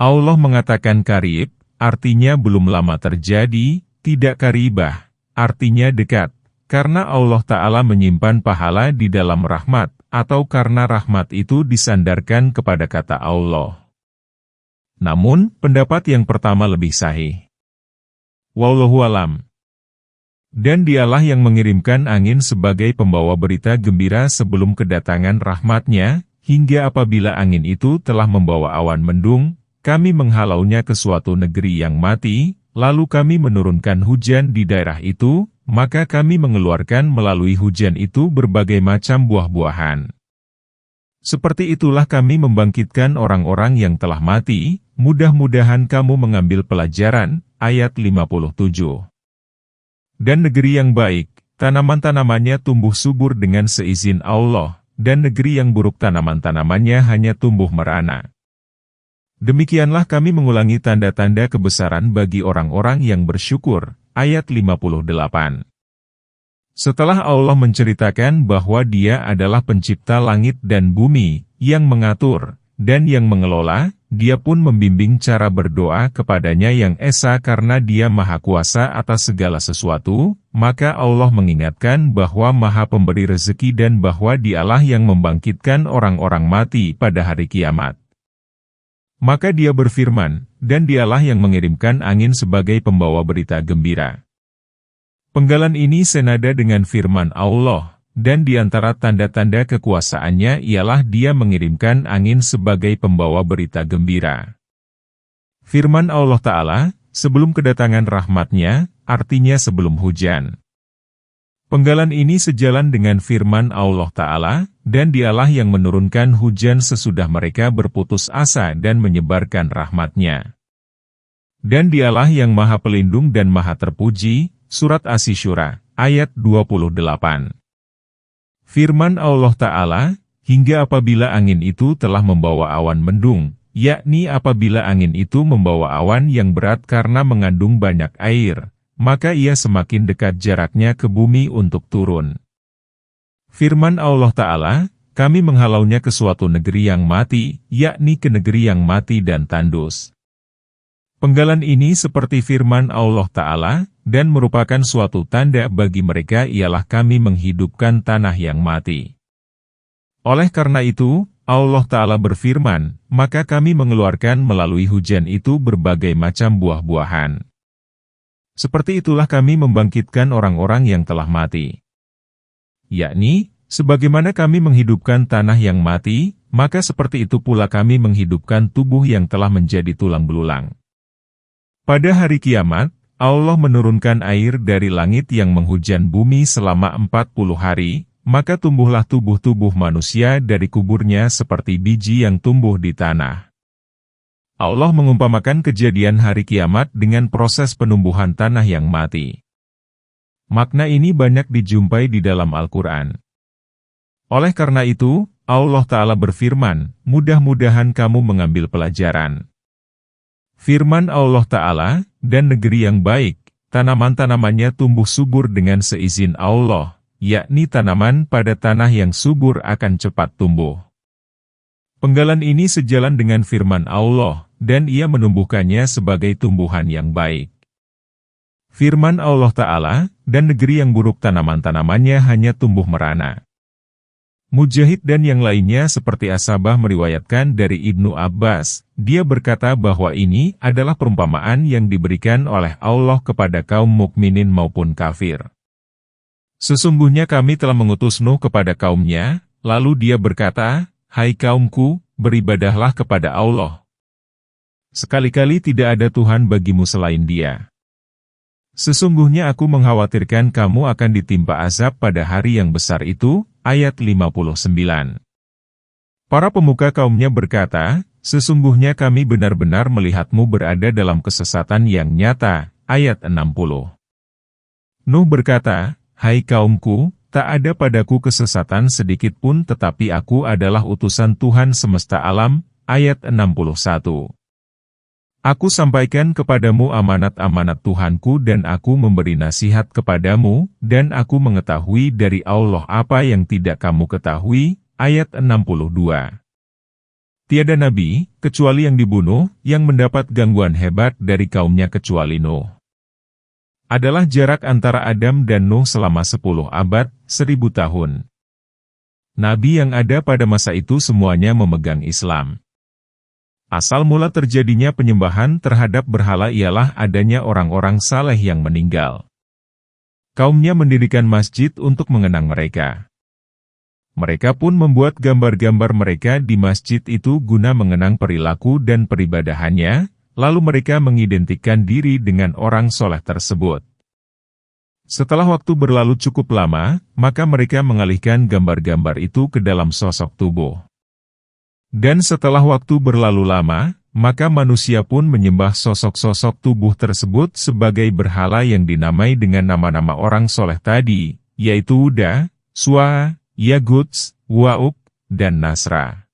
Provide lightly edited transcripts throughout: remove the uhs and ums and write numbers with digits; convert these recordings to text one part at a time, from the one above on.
Allah mengatakan qarib, artinya belum lama terjadi, tidak qaribah, artinya dekat, karena Allah Ta'ala menyimpan pahala di dalam rahmat, atau karena rahmat itu disandarkan kepada kata Allah. Namun, pendapat yang pertama lebih sahih. Wallahu alam. Dan dialah yang mengirimkan angin sebagai pembawa berita gembira sebelum kedatangan rahmatnya, hingga apabila angin itu telah membawa awan mendung, kami menghalaunya ke suatu negeri yang mati, lalu kami menurunkan hujan di daerah itu, maka kami mengeluarkan melalui hujan itu berbagai macam buah-buahan. Seperti itulah kami membangkitkan orang-orang yang telah mati, mudah-mudahan kamu mengambil pelajaran, ayat 57. Dan negeri yang baik, tanaman-tanamannya tumbuh subur dengan seizin Allah, dan negeri yang buruk tanaman-tanamannya hanya tumbuh merana. Demikianlah kami mengulangi tanda-tanda kebesaran bagi orang-orang yang bersyukur, ayat 58. Setelah Allah menceritakan bahwa Dia adalah pencipta langit dan bumi, yang mengatur, dan yang mengelola, Dia pun membimbing cara berdoa kepadanya yang esa karena Dia Maha Kuasa atas segala sesuatu, maka Allah mengingatkan bahwa Maha Pemberi rezeki dan bahwa Dialah yang membangkitkan orang-orang mati pada hari kiamat. Maka Dia berfirman, dan Dialah yang mengirimkan angin sebagai pembawa berita gembira. Penggalan ini senada dengan firman Allah, dan di antara tanda-tanda kekuasaannya ialah Dia mengirimkan angin sebagai pembawa berita gembira. Firman Allah Ta'ala, sebelum kedatangan rahmatnya, artinya sebelum hujan. Penggalan ini sejalan dengan firman Allah Ta'ala, dan Dialah yang menurunkan hujan sesudah mereka berputus asa dan menyebarkan rahmatnya. Dan Dialah yang Maha Pelindung dan Maha Terpuji, Surat Asy-Syura, ayat 28. Firman Allah Ta'ala, hingga apabila angin itu telah membawa awan mendung, yakni apabila angin itu membawa awan yang berat karena mengandung banyak air, maka ia semakin dekat jaraknya ke bumi untuk turun. Firman Allah Ta'ala, kami menghalaunya ke suatu negeri yang mati, yakni ke negeri yang mati dan tandus. Penggalan ini seperti firman Allah Ta'ala, dan merupakan suatu tanda bagi mereka ialah kami menghidupkan tanah yang mati. Oleh karena itu, Allah Ta'ala berfirman, maka kami mengeluarkan melalui hujan itu berbagai macam buah-buahan. Seperti itulah kami membangkitkan orang-orang yang telah mati. Yakni, sebagaimana kami menghidupkan tanah yang mati, maka seperti itu pula kami menghidupkan tubuh yang telah menjadi tulang belulang. Pada hari kiamat, Allah menurunkan air dari langit yang menghujan bumi selama 40 hari, maka tumbuhlah tubuh-tubuh manusia dari kuburnya seperti biji yang tumbuh di tanah. Allah mengumpamakan kejadian hari kiamat dengan proses penumbuhan tanah yang mati. Makna ini banyak dijumpai di dalam Al-Quran. Oleh karena itu, Allah Ta'ala berfirman, mudah-mudahan kamu mengambil pelajaran. Firman Allah Ta'ala, dan negeri yang baik, tanaman-tanamannya tumbuh subur dengan seizin Allah, yakni tanaman pada tanah yang subur akan cepat tumbuh. Penggalan ini sejalan dengan firman Allah, dan Ia menumbuhkannya sebagai tumbuhan yang baik. Firman Allah Ta'ala, dan negeri yang buruk tanaman-tanamannya hanya tumbuh merana. Mujahid dan yang lainnya seperti Asabah meriwayatkan dari Ibnu Abbas, dia berkata bahwa ini adalah perumpamaan yang diberikan oleh Allah kepada kaum mukminin maupun kafir. Sesungguhnya kami telah mengutus Nuh kepada kaumnya, lalu dia berkata, hai kaumku, beribadahlah kepada Allah. Sekali-kali tidak ada Tuhan bagimu selain Dia. Sesungguhnya aku mengkhawatirkan kamu akan ditimpa azab pada hari yang besar itu, ayat 59. Para pemuka kaumnya berkata, sesungguhnya kami benar-benar melihatmu berada dalam kesesatan yang nyata, ayat 60. Nuh berkata, hai kaumku, tak ada padaku kesesatan sedikit pun tetapi aku adalah utusan Tuhan semesta alam, ayat 61. Aku sampaikan kepadamu amanat-amanat Tuhanku dan aku memberi nasihat kepadamu, dan aku mengetahui dari Allah apa yang tidak kamu ketahui, ayat 62. Tiada nabi, kecuali yang dibunuh, yang mendapat gangguan hebat dari kaumnya kecuali Nuh. Adalah jarak antara Adam dan Nuh selama 10 abad, 1000 tahun. Nabi yang ada pada masa itu semuanya memegang Islam. Asal mula terjadinya penyembahan terhadap berhala ialah adanya orang-orang saleh yang meninggal. Kaumnya mendirikan masjid untuk mengenang mereka. Mereka pun membuat gambar-gambar mereka di masjid itu guna mengenang perilaku dan peribadahannya, lalu mereka mengidentikan diri dengan orang soleh tersebut. Setelah waktu berlalu cukup lama, maka mereka mengalihkan gambar-gambar itu ke dalam sosok tubuh. Dan setelah waktu berlalu lama, maka manusia pun menyembah sosok-sosok tubuh tersebut sebagai berhala yang dinamai dengan nama-nama orang soleh tadi, yaitu Uda, Suwa, Yaguts, Wa'uk, dan Nasra.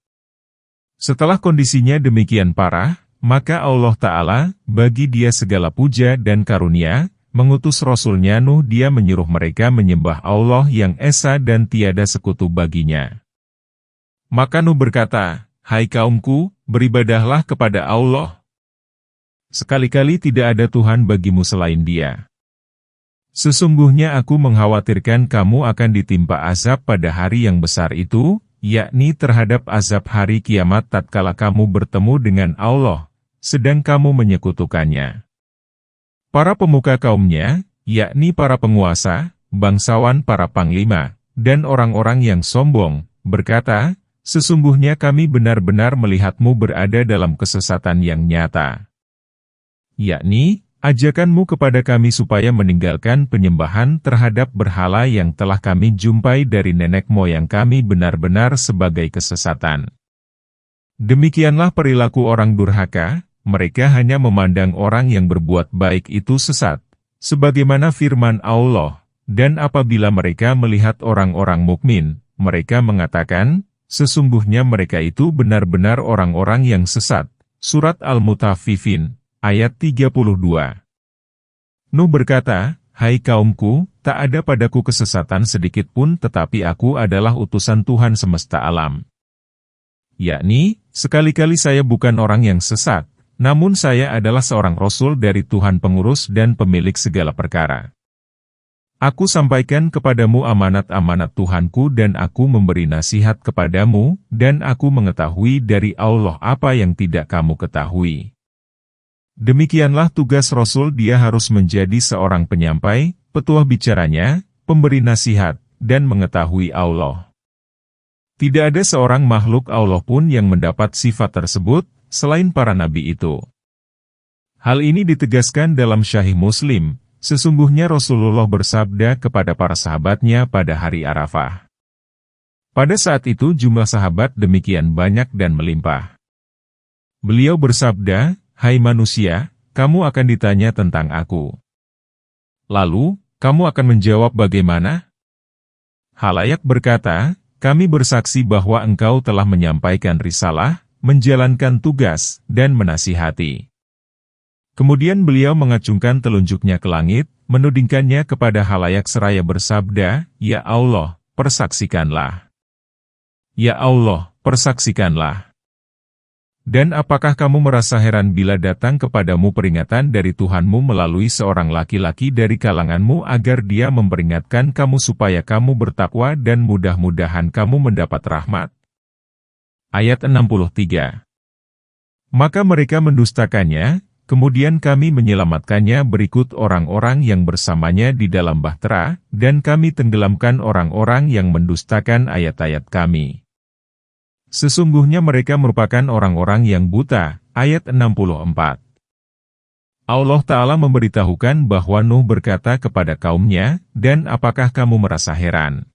Setelah kondisinya demikian parah, maka Allah Ta'ala, bagi dia segala puja dan karunia, mengutus Rasulnya Nuh dia menyuruh mereka menyembah Allah yang esa dan tiada sekutu baginya. Maka Nuh berkata, "Hai kaumku, beribadahlah kepada Allah. Sekali-kali tidak ada Tuhan bagimu selain Dia. Sesungguhnya aku mengkhawatirkan kamu akan ditimpa azab pada hari yang besar itu, yakni terhadap azab hari kiamat tatkala kamu bertemu dengan Allah, sedang kamu menyekutukannya." Para pemuka kaumnya, yakni para penguasa, bangsawan para panglima, dan orang-orang yang sombong, berkata, "Sesungguhnya kami benar-benar melihatmu berada dalam kesesatan yang nyata." Yakni, ajakanmu kepada kami supaya meninggalkan penyembahan terhadap berhala yang telah kami jumpai dari nenek moyang kami benar-benar sebagai kesesatan. Demikianlah perilaku orang durhaka, mereka hanya memandang orang yang berbuat baik itu sesat, sebagaimana firman Allah, dan apabila mereka melihat orang-orang mukmin, mereka mengatakan, sesungguhnya mereka itu benar-benar orang-orang yang sesat. Surat Al-Mutaffifin, ayat 32. Nuh berkata, "Hai kaumku, tak ada padaku kesesatan sedikit pun tetapi aku adalah utusan Tuhan semesta alam." Yakni, sekali-kali saya bukan orang yang sesat, namun saya adalah seorang Rasul dari Tuhan pengurus dan pemilik segala perkara. Aku sampaikan kepadamu amanat-amanat Tuhanku dan aku memberi nasihat kepadamu, dan aku mengetahui dari Allah apa yang tidak kamu ketahui. Demikianlah tugas Rasul, dia harus menjadi seorang penyampai, petuah bicaranya, pemberi nasihat, dan mengetahui Allah. Tidak ada seorang makhluk Allah pun yang mendapat sifat tersebut, selain para nabi itu. Hal ini ditegaskan dalam Sahih Muslim, sesungguhnya Rasulullah bersabda kepada para sahabatnya pada hari Arafah. Pada saat itu jumlah sahabat demikian banyak dan melimpah. Beliau bersabda, "Hai manusia, kamu akan ditanya tentang aku. Lalu, kamu akan menjawab bagaimana?" Khalayak berkata, "Kami bersaksi bahwa engkau telah menyampaikan risalah, menjalankan tugas, dan menasihati." Kemudian beliau mengacungkan telunjuknya ke langit, menudingkannya kepada khalayak seraya bersabda, "Ya Allah, persaksikanlah. Ya Allah, persaksikanlah. Dan apakah kamu merasa heran bila datang kepadamu peringatan dari Tuhanmu melalui seorang laki-laki dari kalanganmu agar dia memperingatkan kamu supaya kamu bertakwa dan mudah-mudahan kamu mendapat rahmat?" Ayat 63. Maka mereka mendustakannya, kemudian kami menyelamatkannya berikut orang-orang yang bersamanya di dalam bahtera, dan kami tenggelamkan orang-orang yang mendustakan ayat-ayat kami. Sesungguhnya mereka merupakan orang-orang yang buta. Ayat 64. Allah Ta'ala memberitahukan bahwa Nuh berkata kepada kaumnya, "Dan apakah kamu merasa heran?"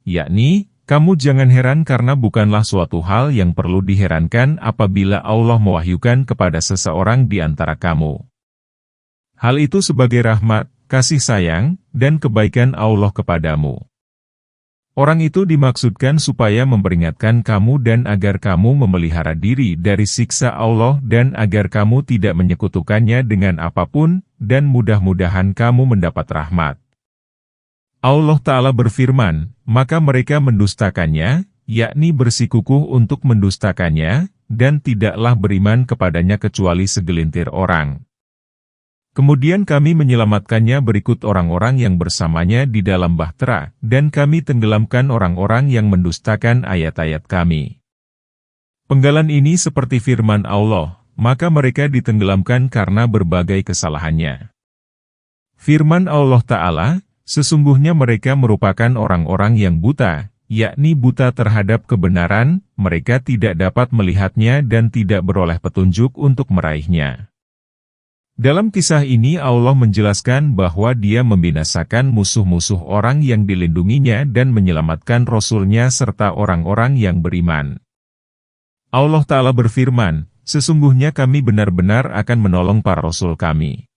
Yakni, kamu jangan heran karena bukanlah suatu hal yang perlu diherankan apabila Allah mewahyukan kepada seseorang di antara kamu. Hal itu sebagai rahmat, kasih sayang, dan kebaikan Allah kepadamu. Orang itu dimaksudkan supaya memperingatkan kamu dan agar kamu memelihara diri dari siksa Allah dan agar kamu tidak menyekutukannya dengan apapun, dan mudah-mudahan kamu mendapat rahmat. Allah Ta'ala berfirman, maka mereka mendustakannya, yakni bersikukuh untuk mendustakannya, dan tidaklah beriman kepadanya kecuali segelintir orang. Kemudian kami menyelamatkannya berikut orang-orang yang bersamanya di dalam bahtera, dan kami tenggelamkan orang-orang yang mendustakan ayat-ayat kami. Penggalan ini seperti firman Allah, maka mereka ditenggelamkan karena berbagai kesalahannya. Firman Allah Ta'ala, sesungguhnya mereka merupakan orang-orang yang buta, yakni buta terhadap kebenaran, mereka tidak dapat melihatnya dan tidak beroleh petunjuk untuk meraihnya. Dalam kisah ini Allah menjelaskan bahwa Dia membinasakan musuh-musuh orang yang dilindunginya dan menyelamatkan Rasul-Nya serta orang-orang yang beriman. Allah Ta'ala berfirman, sesungguhnya kami benar-benar akan menolong para Rasul kami.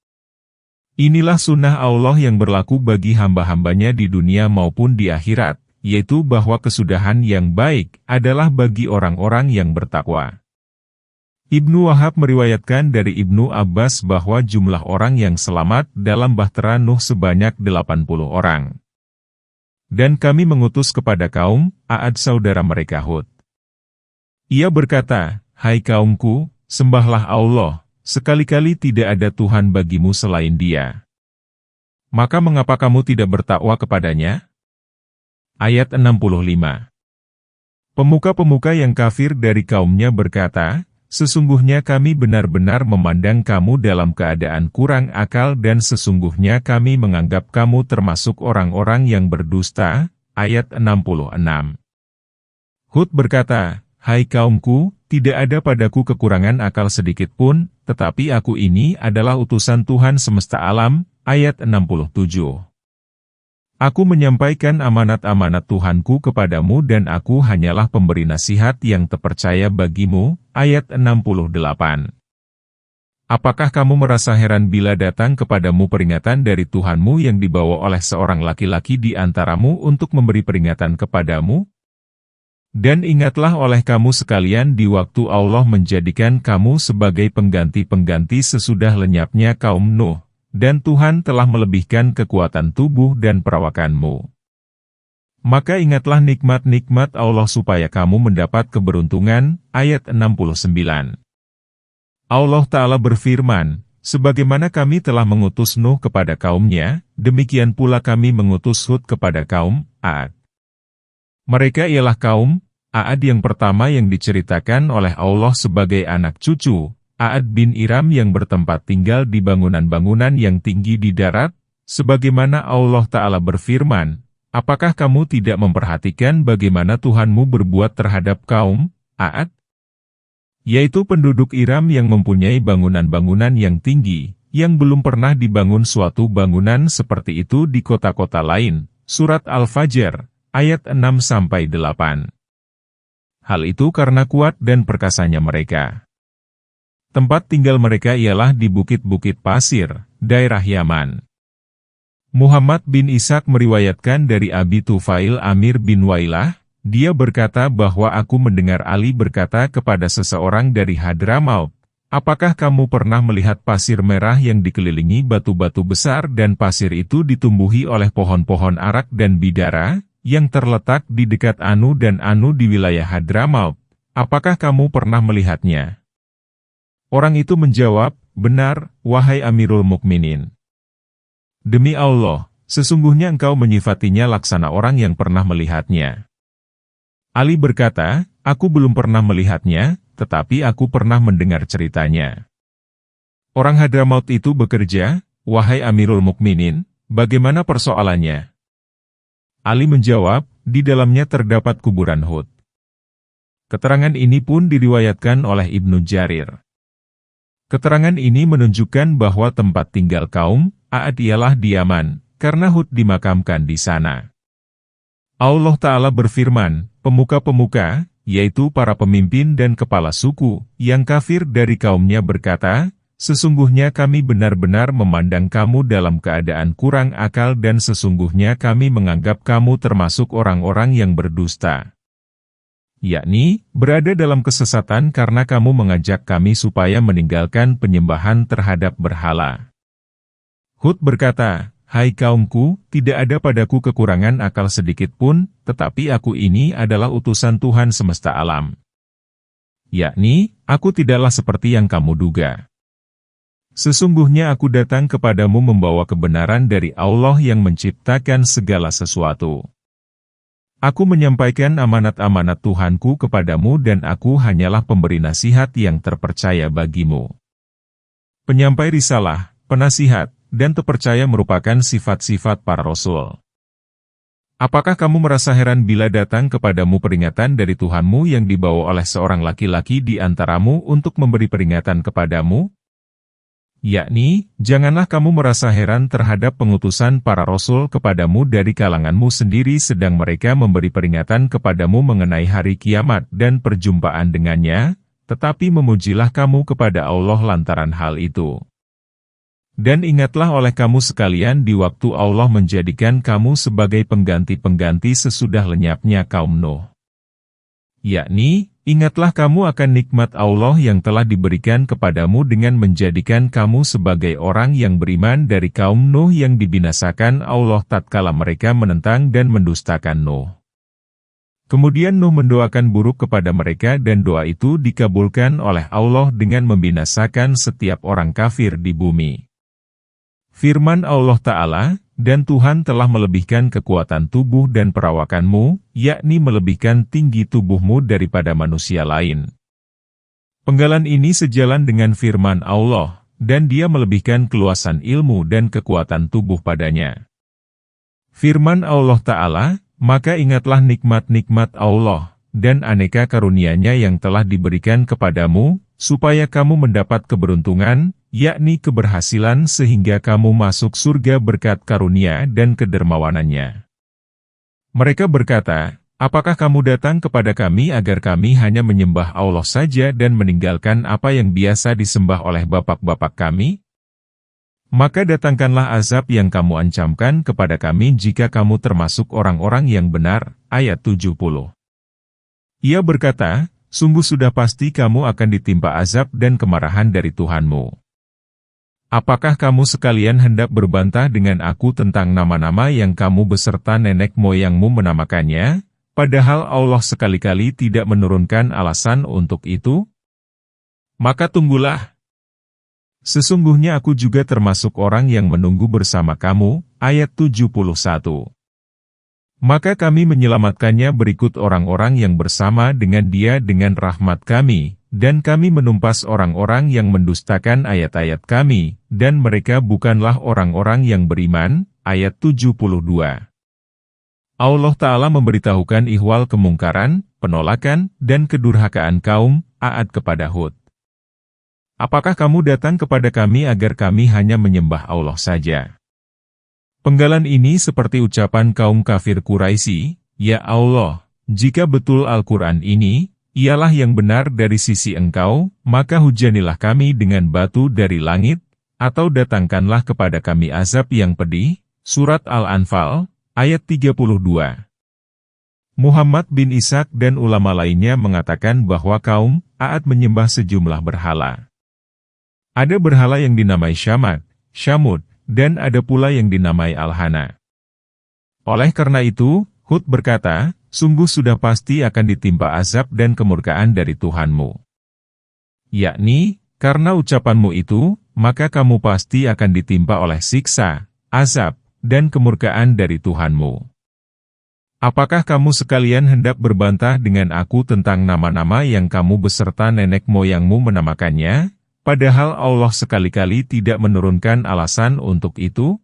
Inilah sunnah Allah yang berlaku bagi hamba-hambanya di dunia maupun di akhirat, yaitu bahwa kesudahan yang baik adalah bagi orang-orang yang bertakwa. Ibnu Wahab meriwayatkan dari Ibnu Abbas bahwa jumlah orang yang selamat dalam bahtera Nuh sebanyak 80 orang. Dan kami mengutus kepada kaum Aad saudara mereka Hud. Ia berkata, hai kaumku, sembahlah Allah, sekali-kali tidak ada Tuhan bagimu selain Dia. Maka mengapa kamu tidak bertakwa kepadanya? Ayat 65. Pemuka-pemuka yang kafir dari kaumnya berkata, sesungguhnya kami benar-benar memandang kamu dalam keadaan kurang akal dan sesungguhnya kami menganggap kamu termasuk orang-orang yang berdusta. Ayat 66. Hud berkata, hai kaumku, tidak ada padaku kekurangan akal sedikit pun, tetapi aku ini adalah utusan Tuhan semesta alam. Ayat 67. Aku menyampaikan amanat-amanat Tuhanku kepadamu dan aku hanyalah pemberi nasihat yang terpercaya bagimu. Ayat 68. Apakah kamu merasa heran bila datang kepadamu peringatan dari Tuhanmu yang dibawa oleh seorang laki-laki di antaramu untuk memberi peringatan kepadamu? Dan ingatlah oleh kamu sekalian di waktu Allah menjadikan kamu sebagai pengganti-pengganti sesudah lenyapnya kaum Nuh. Dan Tuhan telah melebihkan kekuatan tubuh dan perawakanmu. Maka ingatlah nikmat-nikmat Allah supaya kamu mendapat keberuntungan. Ayat 69. Allah Ta'ala berfirman, sebagaimana kami telah mengutus Nuh kepada kaumnya, demikian pula kami mengutus Hud kepada kaum Aad. Mereka ialah kaum Aad yang pertama yang diceritakan oleh Allah sebagai anak cucu Aad bin Iram yang bertempat tinggal di bangunan-bangunan yang tinggi di darat, sebagaimana Allah Ta'ala berfirman, apakah kamu tidak memperhatikan bagaimana Tuhanmu berbuat terhadap kaum Aad? Yaitu penduduk Iram yang mempunyai bangunan-bangunan yang tinggi, yang belum pernah dibangun suatu bangunan seperti itu di kota-kota lain. Surat Al-Fajr, ayat 6-8. Hal itu karena kuat dan perkasanya mereka. Tempat tinggal mereka ialah di bukit-bukit pasir, daerah Yaman. Muhammad bin Ishaq meriwayatkan dari Abi Tufail Amir bin Wailah, dia berkata bahwa aku mendengar Ali berkata kepada seseorang dari Hadramaut, apakah kamu pernah melihat pasir merah yang dikelilingi batu-batu besar dan pasir itu ditumbuhi oleh pohon-pohon arak dan bidara, yang terletak di dekat Anu dan Anu di wilayah Hadramaut? Apakah kamu pernah melihatnya? Orang itu menjawab, benar, wahai Amirul Mukminin. Demi Allah, sesungguhnya engkau menyifatinya laksana orang yang pernah melihatnya. Ali berkata, aku belum pernah melihatnya, tetapi aku pernah mendengar ceritanya. Orang Hadramaut itu bekerja, wahai Amirul Mukminin, bagaimana persoalannya? Ali menjawab, di dalamnya terdapat kuburan Hud. Keterangan ini pun diriwayatkan oleh Ibnu Jarir. Keterangan ini menunjukkan bahwa tempat tinggal kaum Aad ialah di Yaman, karena Hud dimakamkan di sana. Allah Ta'ala berfirman, pemuka-pemuka, yaitu para pemimpin dan kepala suku, yang kafir dari kaumnya berkata, sesungguhnya kami benar-benar memandang kamu dalam keadaan kurang akal dan sesungguhnya kami menganggap kamu termasuk orang-orang yang berdusta. Yakni, berada dalam kesesatan karena kamu mengajak kami supaya meninggalkan penyembahan terhadap berhala. Hud berkata, hai kaumku, tidak ada padaku kekurangan akal sedikit pun, tetapi aku ini adalah utusan Tuhan semesta alam. Yakni, aku tidaklah seperti yang kamu duga. Sesungguhnya aku datang kepadamu membawa kebenaran dari Allah yang menciptakan segala sesuatu. Aku menyampaikan amanat-amanat Tuhanku kepadamu dan aku hanyalah pemberi nasihat yang terpercaya bagimu. Penyampai risalah, penasihat, dan terpercaya merupakan sifat-sifat para rasul. Apakah kamu merasa heran bila datang kepadamu peringatan dari Tuhanmu yang dibawa oleh seorang laki-laki di antaramu untuk memberi peringatan kepadamu? Yakni, janganlah kamu merasa heran terhadap pengutusan para rasul kepadamu dari kalanganmu sendiri sedang mereka memberi peringatan kepadamu mengenai hari kiamat dan perjumpaan dengannya, tetapi memujilah kamu kepada Allah lantaran hal itu. Dan ingatlah oleh kamu sekalian di waktu Allah menjadikan kamu sebagai pengganti-pengganti sesudah lenyapnya kaum Nuh. Yakni, ingatlah kamu akan nikmat Allah yang telah diberikan kepadamu dengan menjadikan kamu sebagai orang yang beriman dari kaum Nuh yang dibinasakan Allah tatkala mereka menentang dan mendustakan Nuh. Kemudian Nuh mendoakan buruk kepada mereka dan doa itu dikabulkan oleh Allah dengan membinasakan setiap orang kafir di bumi. Firman Allah Ta'ala, dan Tuhan telah melebihkan kekuatan tubuh dan perawakanmu, yakni melebihkan tinggi tubuhmu daripada manusia lain. Penggalan ini sejalan dengan firman Allah, dan Dia melebihkan keluasan ilmu dan kekuatan tubuh padanya. Firman Allah Ta'ala, maka ingatlah nikmat-nikmat Allah, dan aneka karunia-Nya yang telah diberikan kepadamu, supaya kamu mendapat keberuntungan, yakni keberhasilan sehingga kamu masuk surga berkat karunia dan kedermawanan-Nya. Mereka berkata, apakah kamu datang kepada kami agar kami hanya menyembah Allah saja dan meninggalkan apa yang biasa disembah oleh bapak-bapak kami? Maka datangkanlah azab yang kamu ancamkan kepada kami jika kamu termasuk orang-orang yang benar. Ayat 70. Ia berkata, sungguh sudah pasti kamu akan ditimpa azab dan kemarahan dari Tuhanmu. Apakah kamu sekalian hendak berbantah dengan aku tentang nama-nama yang kamu beserta nenek moyangmu menamakannya, padahal Allah sekali-kali tidak menurunkan alasan untuk itu? Maka tunggulah. Sesungguhnya aku juga termasuk orang yang menunggu bersama kamu. Ayat 71. Maka kami menyelamatkannya berikut orang-orang yang bersama dengan dia dengan rahmat kami, dan kami menumpas orang-orang yang mendustakan ayat-ayat kami, dan mereka bukanlah orang-orang yang beriman. Ayat 72. Allah Ta'ala memberitahukan ihwal kemungkaran, penolakan, dan kedurhakaan kaum Aad kepada Hud. Apakah kamu datang kepada kami agar kami hanya menyembah Allah saja? Penggalan ini seperti ucapan kaum kafir Quraisy, ya Allah, jika betul Al-Quran ini, ialah yang benar dari sisi Engkau, maka hujanilah kami dengan batu dari langit, atau datangkanlah kepada kami azab yang pedih. Surat Al-Anfal, ayat 32. Muhammad bin Ishaq dan ulama lainnya mengatakan bahwa kaum Aad menyembah sejumlah berhala. Ada berhala yang dinamai Syamat, Syamud, dan ada pula yang dinamai Al-Hana. Oleh karena itu, Hud berkata, sungguh sudah pasti akan ditimpa azab dan kemurkaan dari Tuhanmu. Yakni, karena ucapanmu itu, maka kamu pasti akan ditimpa oleh siksa, azab, dan kemurkaan dari Tuhanmu. Apakah kamu sekalian hendak berbantah dengan aku tentang nama-nama yang kamu beserta nenek moyangmu menamakannya? Padahal Allah sekali-kali tidak menurunkan alasan untuk itu?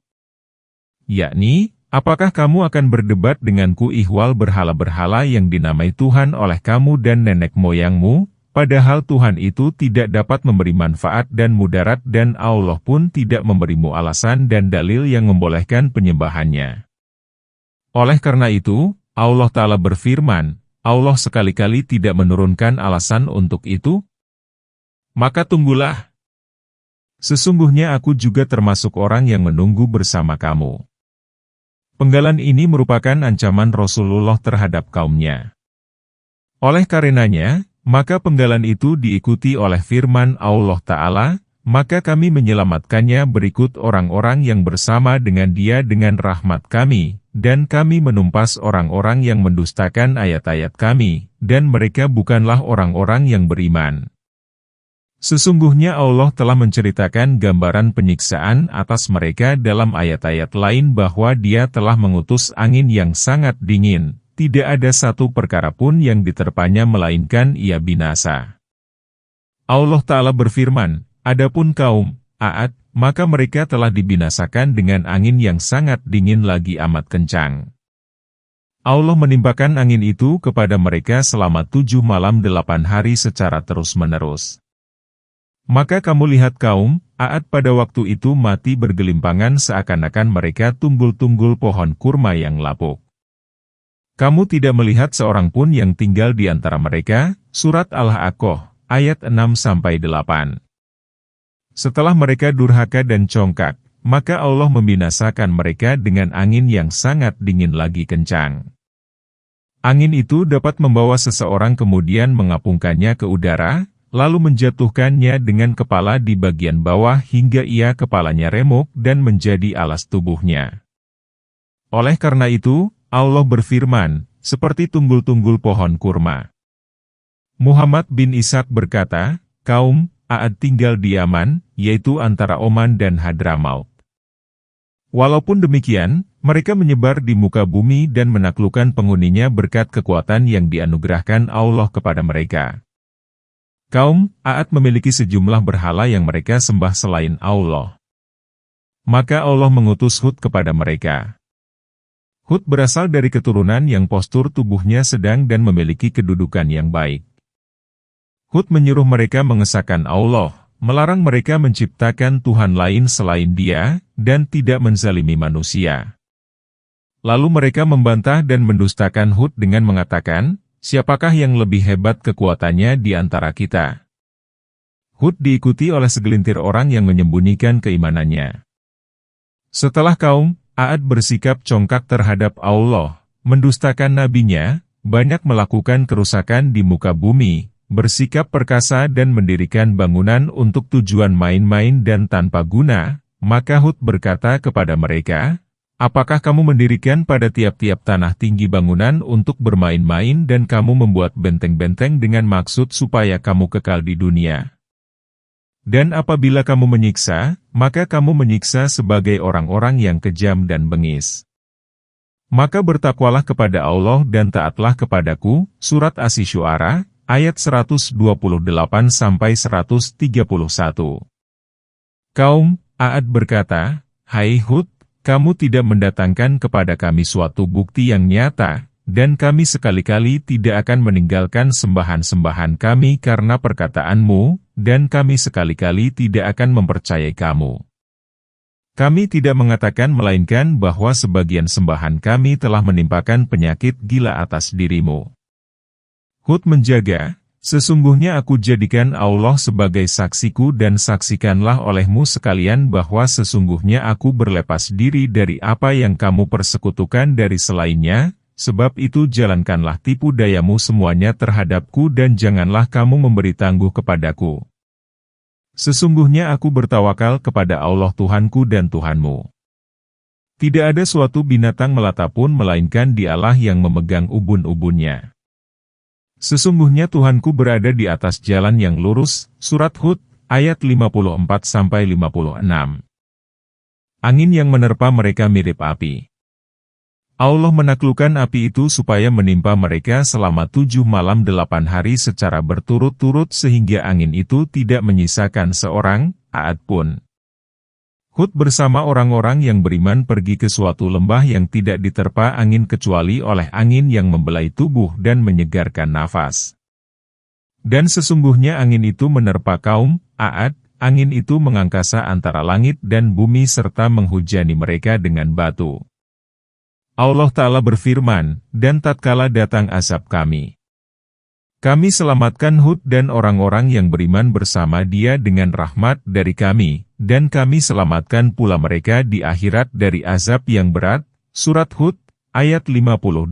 Yakni, apakah kamu akan berdebat denganku ihwal berhala-berhala yang dinamai Tuhan oleh kamu dan nenek moyangmu, padahal Tuhan itu tidak dapat memberi manfaat dan mudarat dan Allah pun tidak memberimu alasan dan dalil yang membolehkan penyembahannya. Oleh karena itu, Allah Ta'ala berfirman, Allah sekali-kali tidak menurunkan alasan untuk itu? Maka tunggulah. Sesungguhnya aku juga termasuk orang yang menunggu bersama kamu. Penggalan ini merupakan ancaman Rasulullah terhadap kaumnya. Oleh karenanya, maka penggalan itu diikuti oleh firman Allah Ta'ala, maka kami menyelamatkannya berikut orang-orang yang bersama dengan dia dengan rahmat kami, dan kami menumpas orang-orang yang mendustakan ayat-ayat kami, dan mereka bukanlah orang-orang yang beriman. Sesungguhnya Allah telah menceritakan gambaran penyiksaan atas mereka dalam ayat-ayat lain bahwa Dia telah mengutus angin yang sangat dingin, tidak ada satu perkara pun yang diterpanya melainkan ia binasa. Allah Ta'ala berfirman, adapun kaum Aad, maka mereka telah dibinasakan dengan angin yang sangat dingin lagi amat kencang. Allah menimpakan angin itu kepada mereka selama 7 malam 8 hari secara terus-menerus. Maka kamu lihat kaum Aad pada waktu itu mati bergelimpangan seakan-akan mereka tunggul-tunggul pohon kurma yang lapuk. Kamu tidak melihat seorang pun yang tinggal di antara mereka. Surat Al-Haqqah, ayat 6-8. Setelah mereka durhaka dan congkak, maka Allah membinasakan mereka dengan angin yang sangat dingin lagi kencang. Angin itu dapat membawa seseorang kemudian mengapungkannya ke udara, lalu menjatuhkannya dengan kepala di bagian bawah hingga ia kepalanya remuk dan menjadi alas tubuhnya. Oleh karena itu, Allah berfirman, seperti tunggul-tunggul pohon kurma. Muhammad bin Ishaq berkata, kaum Aad tinggal di Yaman, yaitu antara Oman dan Hadramaut. Walaupun demikian, mereka menyebar di muka bumi dan menaklukkan penghuninya berkat kekuatan yang dianugerahkan Allah kepada mereka. Kaum Aad memiliki sejumlah berhala yang mereka sembah selain Allah. Maka Allah mengutus Hud kepada mereka. Hud berasal dari keturunan yang postur tubuhnya sedang dan memiliki kedudukan yang baik. Hud menyuruh mereka mengesahkan Allah, melarang mereka menciptakan Tuhan lain selain Dia, dan tidak menzalimi manusia. Lalu mereka membantah dan mendustakan Hud dengan mengatakan, siapakah yang lebih hebat kekuatannya di antara kita? Hud diikuti oleh segelintir orang yang menyembunyikan keimanannya. Setelah kaum Aad bersikap congkak terhadap Allah, mendustakan nabinya, banyak melakukan kerusakan di muka bumi, bersikap perkasa dan mendirikan bangunan untuk tujuan main-main dan tanpa guna, maka Hud berkata kepada mereka, apakah kamu mendirikan pada tiap-tiap tanah tinggi bangunan untuk bermain-main dan kamu membuat benteng-benteng dengan maksud supaya kamu kekal di dunia? Dan apabila kamu menyiksa, maka kamu menyiksa sebagai orang-orang yang kejam dan bengis. Maka bertakwalah kepada Allah dan taatlah kepadaku. Surat Asy-Syu'ara, ayat 128-131. Kaum Aad berkata, hai Hud, kamu tidak mendatangkan kepada kami suatu bukti yang nyata, dan kami sekali-kali tidak akan meninggalkan sembahan-sembahan kami karena perkataanmu, dan kami sekali-kali tidak akan mempercayai kamu. Kami tidak mengatakan melainkan bahwa sebagian sembahan kami telah menimpakan penyakit gila atas dirimu. Hud menjaga, sesungguhnya aku jadikan Allah sebagai saksiku dan saksikanlah olehmu sekalian bahwa sesungguhnya aku berlepas diri dari apa yang kamu persekutukan dari selainnya, sebab itu jalankanlah tipu dayamu semuanya terhadapku dan janganlah kamu memberi tangguh kepadaku. Sesungguhnya aku bertawakal kepada Allah Tuhanku dan Tuhanmu. Tidak ada suatu binatang melata pun melainkan Dialah yang memegang ubun-ubunnya. Sesungguhnya Tuhanku berada di atas jalan yang lurus. Surat Hud, ayat 54-56. Angin yang menerpa mereka mirip api. Allah menaklukkan api itu supaya menimpa mereka selama 7 malam 8 hari secara berturut-turut sehingga angin itu tidak menyisakan seorang Aad pun. Hud bersama orang-orang yang beriman pergi ke suatu lembah yang tidak diterpa angin kecuali oleh angin yang membelai tubuh dan menyegarkan nafas. Dan sesungguhnya angin itu menerpa kaum Aad, angin itu mengangkasa antara langit dan bumi serta menghujani mereka dengan batu. Allah Ta'ala berfirman, dan tatkala datang azab kami, kami selamatkan Hud dan orang-orang yang beriman bersama dia dengan rahmat dari kami, dan kami selamatkan pula mereka di akhirat dari azab yang berat. Surat Hud, ayat 58.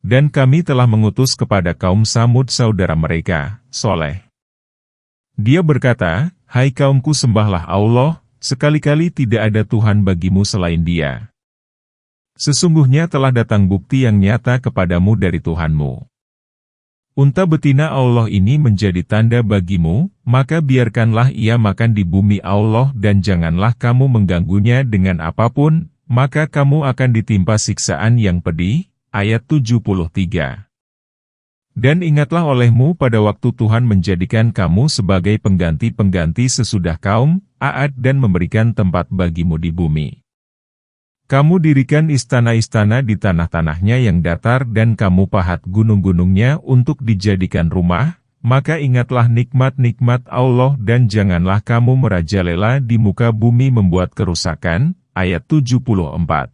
Dan kami telah mengutus kepada kaum Samud saudara mereka, Soleh. Dia berkata, "Hai kaumku, sembahlah Allah, sekali-kali tidak ada Tuhan bagimu selain Dia. Sesungguhnya telah datang bukti yang nyata kepadamu dari Tuhanmu. Unta betina Allah ini menjadi tanda bagimu, maka biarkanlah ia makan di bumi Allah dan janganlah kamu mengganggunya dengan apapun, maka kamu akan ditimpa siksaan yang pedih." Ayat 73. Dan ingatlah olehmu pada waktu Tuhan menjadikan kamu sebagai pengganti-pengganti sesudah kaum Aad dan memberikan tempat bagimu di bumi. Kamu dirikan istana-istana di tanah-tanahnya yang datar dan kamu pahat gunung-gunungnya untuk dijadikan rumah, maka ingatlah nikmat-nikmat Allah dan janganlah kamu merajalela di muka bumi membuat kerusakan. Ayat 74.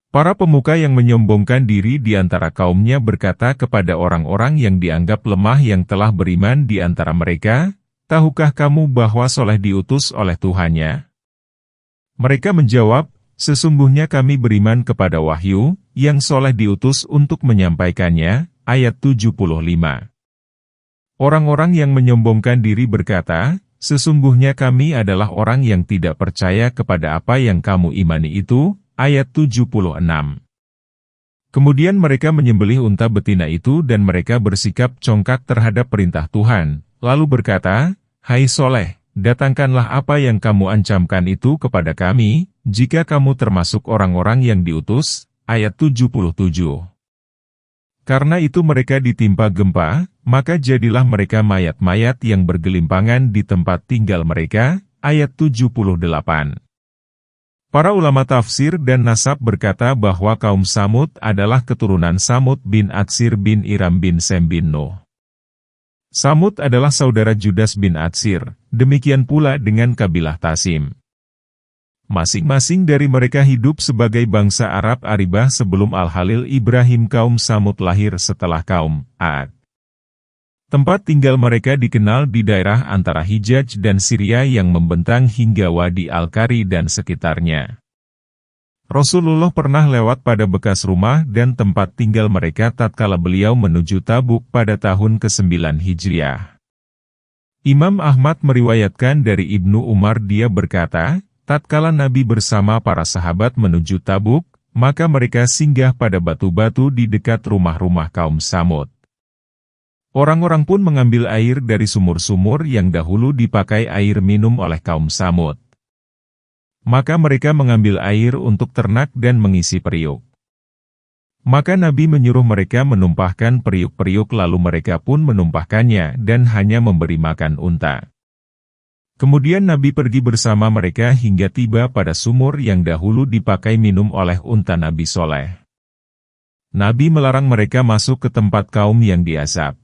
Para pemuka yang menyombongkan diri di antara kaumnya berkata kepada orang-orang yang dianggap lemah yang telah beriman di antara mereka, "Tahukah kamu bahwa Soleh diutus oleh Tuhannya?" Mereka menjawab, "Sesungguhnya kami beriman kepada wahyu, yang Soleh diutus untuk menyampaikannya." Ayat 75. Orang-orang yang menyombongkan diri berkata, "Sesungguhnya kami adalah orang yang tidak percaya kepada apa yang kamu imani itu." Ayat 76. Kemudian mereka menyembelih unta betina itu dan mereka bersikap congkak terhadap perintah Tuhan, lalu berkata, "Hai Soleh, datangkanlah apa yang kamu ancamkan itu kepada kami, jika kamu termasuk orang-orang yang diutus." Ayat 77. Karena itu mereka ditimpa gempa, maka jadilah mereka mayat-mayat yang bergelimpangan di tempat tinggal mereka. Ayat 78. Para ulama tafsir dan nasab berkata bahwa kaum Samud adalah keturunan Samud bin Atsir bin Iram bin Sem bin Nuh. Samud adalah saudara Judas bin Atsir, demikian pula dengan kabilah Tasim. Masing-masing dari mereka hidup sebagai bangsa Arab Aribah sebelum Al-Halil Ibrahim. Kaum Samud lahir setelah kaum Aad. Tempat tinggal mereka dikenal di daerah antara Hijaz dan Syria yang membentang hingga Wadi Al-Kari dan sekitarnya. Rasulullah pernah lewat pada bekas rumah dan tempat tinggal mereka tatkala beliau menuju Tabuk pada tahun ke-9 Hijriah. Imam Ahmad meriwayatkan dari Ibnu Umar, dia berkata, tatkala Nabi bersama para sahabat menuju Tabuk, maka mereka singgah pada batu-batu di dekat rumah-rumah kaum Samud. Orang-orang pun mengambil air dari sumur-sumur yang dahulu dipakai air minum oleh kaum Samud. Maka mereka mengambil air untuk ternak dan mengisi periuk. Maka Nabi menyuruh mereka menumpahkan periuk-periuk, lalu mereka pun menumpahkannya dan hanya memberi makan unta. Kemudian Nabi pergi bersama mereka hingga tiba pada sumur yang dahulu dipakai minum oleh unta Nabi Soleh. Nabi melarang mereka masuk ke tempat kaum yang diazab.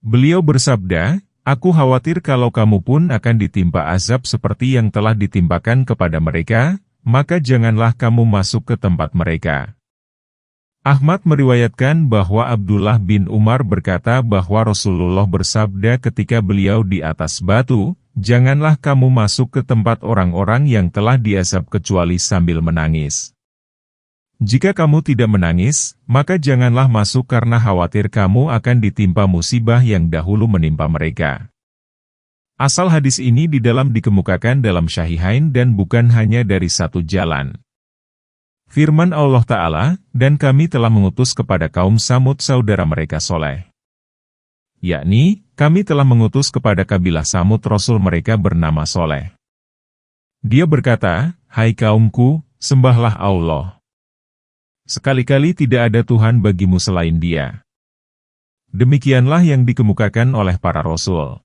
Beliau bersabda, "Aku khawatir kalau kamu pun akan ditimpa azab seperti yang telah ditimpakan kepada mereka, maka janganlah kamu masuk ke tempat mereka." Ahmad meriwayatkan bahwa Abdullah bin Umar berkata bahwa Rasulullah bersabda ketika beliau di atas batu, "Janganlah kamu masuk ke tempat orang-orang yang telah diazab kecuali sambil menangis. Jika kamu tidak menangis, maka janganlah masuk karena khawatir kamu akan ditimpa musibah yang dahulu menimpa mereka." Asal hadis ini di dalam dikemukakan dalam Syahihain dan bukan hanya dari satu jalan. Firman Allah Ta'ala, "Dan kami telah mengutus kepada kaum Samud saudara mereka Soleh." Yakni, kami telah mengutus kepada kabilah Samud Rasul mereka bernama Soleh. Dia berkata, "Hai kaumku, sembahlah Allah. Sekali-kali tidak ada Tuhan bagimu selain Dia." Demikianlah yang dikemukakan oleh para Rasul.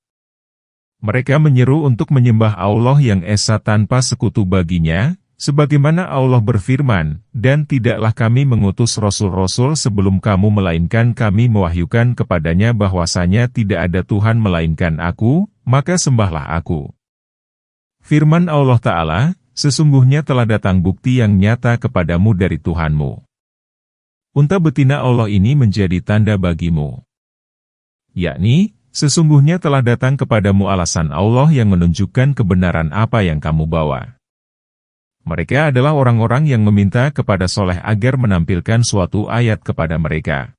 Mereka menyeru untuk menyembah Allah yang esa tanpa sekutu baginya, sebagaimana Allah berfirman, "Dan tidaklah kami mengutus Rasul-Rasul sebelum kamu melainkan kami mewahyukan kepadanya bahwasanya tidak ada Tuhan melainkan Aku, maka sembahlah Aku." Firman Allah Ta'ala, "Sesungguhnya telah datang bukti yang nyata kepadamu dari Tuhanmu. Unta betina Allah ini menjadi tanda bagimu." Yakni, sesungguhnya telah datang kepadamu alasan Allah yang menunjukkan kebenaran apa yang kamu bawa. Mereka adalah orang-orang yang meminta kepada Soleh agar menampilkan suatu ayat kepada mereka.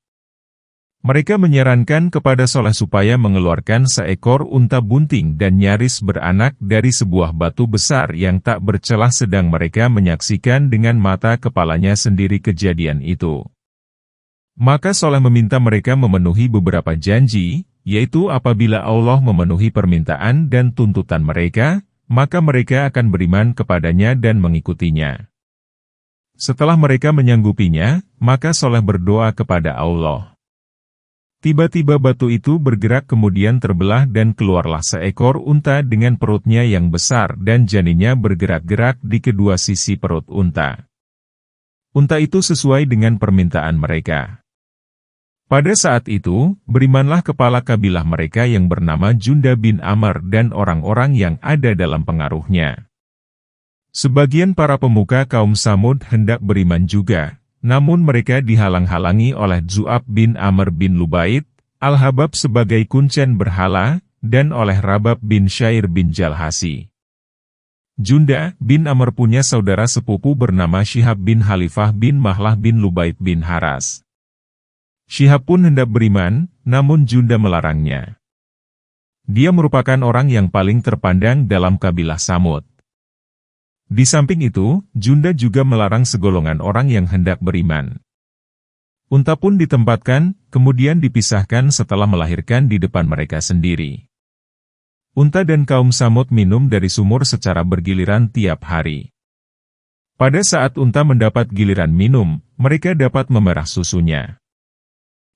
Mereka menyarankan kepada Soleh supaya mengeluarkan seekor unta bunting dan nyaris beranak dari sebuah batu besar yang tak bercelah, sedang mereka menyaksikan dengan mata kepalanya sendiri kejadian itu. Maka Soleh meminta mereka memenuhi beberapa janji, yaitu apabila Allah memenuhi permintaan dan tuntutan mereka, maka mereka akan beriman kepadanya dan mengikutinya. Setelah mereka menyanggupinya, maka Soleh berdoa kepada Allah. Tiba-tiba batu itu bergerak kemudian terbelah dan keluarlah seekor unta dengan perutnya yang besar dan janinnya bergerak-gerak di kedua sisi perut unta. Unta itu sesuai dengan permintaan mereka. Pada saat itu, berimanlah kepala kabilah mereka yang bernama Junda bin Amr dan orang-orang yang ada dalam pengaruhnya. Sebagian para pemuka kaum Samud hendak beriman juga. Namun mereka dihalang-halangi oleh Zu'ab bin Amr bin Lubaid, Al-Habab sebagai kuncen berhala, dan oleh Rabab bin Syair bin Jalhasi. Junda bin Amr punya saudara sepupu bernama Syihab bin Khalifah bin Mahlah bin Lubaid bin Haras. Syihab pun hendak beriman, namun Junda melarangnya. Dia merupakan orang yang paling terpandang dalam kabilah Samud. Di samping itu, Junda juga melarang segolongan orang yang hendak beriman. Unta pun ditempatkan, kemudian dipisahkan setelah melahirkan di depan mereka sendiri. Unta dan kaum Samud minum dari sumur secara bergiliran tiap hari. Pada saat unta mendapat giliran minum, mereka dapat memerah susunya.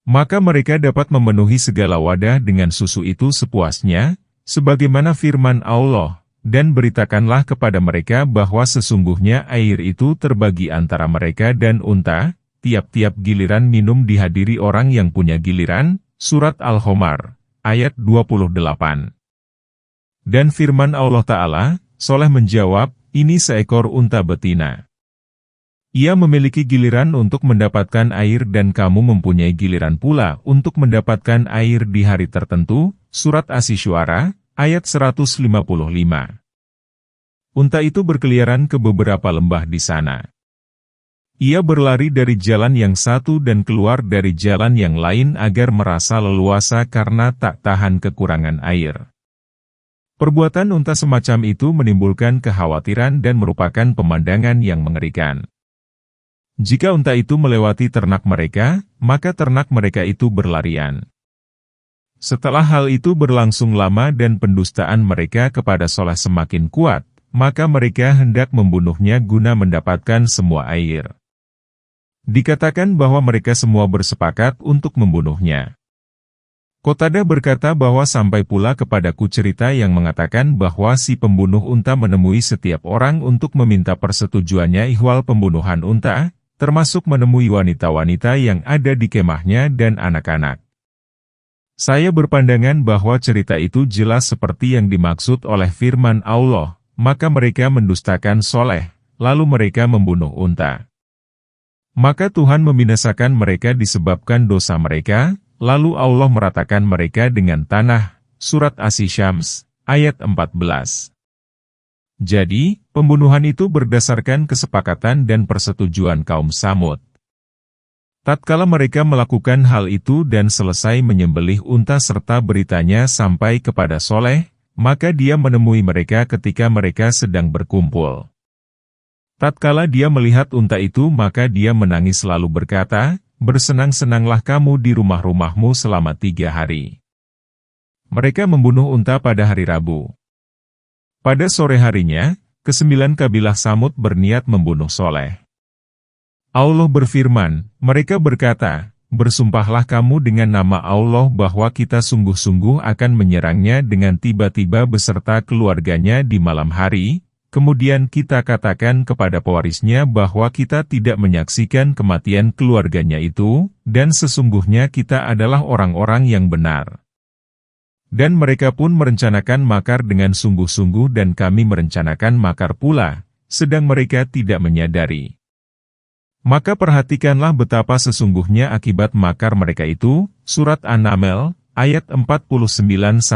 Maka mereka dapat memenuhi segala wadah dengan susu itu sepuasnya, sebagaimana firman Allah. Dan beritakanlah kepada mereka bahwa sesungguhnya air itu terbagi antara mereka dan unta, tiap-tiap giliran minum dihadiri orang yang punya giliran, Surat Al-Qamar, ayat 28. Dan firman Allah Ta'ala, Soleh menjawab, ini seekor unta betina. Ia memiliki giliran untuk mendapatkan air dan kamu mempunyai giliran pula untuk mendapatkan air di hari tertentu, Surat Asy-Syu'ara, ayat 155. Unta itu berkeliaran ke beberapa lembah di sana. Ia berlari dari jalan yang satu dan keluar dari jalan yang lain agar merasa leluasa karena tak tahan kekurangan air. Perbuatan unta semacam itu menimbulkan kekhawatiran dan merupakan pemandangan yang mengerikan. Jika unta itu melewati ternak mereka, maka ternak mereka itu berlarian. Setelah hal itu berlangsung lama dan pendustaan mereka kepada Soleh semakin kuat, maka mereka hendak membunuhnya guna mendapatkan semua air. Dikatakan bahwa mereka semua bersepakat untuk membunuhnya. Qatadah berkata bahwa sampai pula kepadaku cerita yang mengatakan bahwa si pembunuh unta menemui setiap orang untuk meminta persetujuannya ihwal pembunuhan unta, termasuk menemui wanita-wanita yang ada di kemahnya dan anak-anak. Saya berpandangan bahwa cerita itu jelas seperti yang dimaksud oleh firman Allah, maka mereka mendustakan Soleh, lalu mereka membunuh unta. Maka Tuhan membinasakan mereka disebabkan dosa mereka, lalu Allah meratakan mereka dengan tanah, Surat Asy-Syams, ayat 14. Jadi, pembunuhan itu berdasarkan kesepakatan dan persetujuan kaum Samud. Tatkala mereka melakukan hal itu dan selesai menyembelih unta serta beritanya sampai kepada Soleh, maka dia menemui mereka ketika mereka sedang berkumpul. Tatkala dia melihat unta itu maka dia menangis lalu berkata, bersenang-senanglah kamu di rumah-rumahmu selama 3 hari. Mereka membunuh unta pada hari Rabu. Pada sore harinya, ke-9 kabilah Samud berniat membunuh Soleh. Allah berfirman, mereka berkata, bersumpahlah kamu dengan nama Allah bahwa kita sungguh-sungguh akan menyerangnya dengan tiba-tiba beserta keluarganya di malam hari, kemudian kita katakan kepada pewarisnya bahwa kita tidak menyaksikan kematian keluarganya itu, dan sesungguhnya kita adalah orang-orang yang benar. Dan mereka pun merencanakan makar dengan sungguh-sungguh dan kami merencanakan makar pula, sedang mereka tidak menyadari. Maka perhatikanlah betapa sesungguhnya akibat makar mereka itu, Surat An-Naml, ayat 49-51.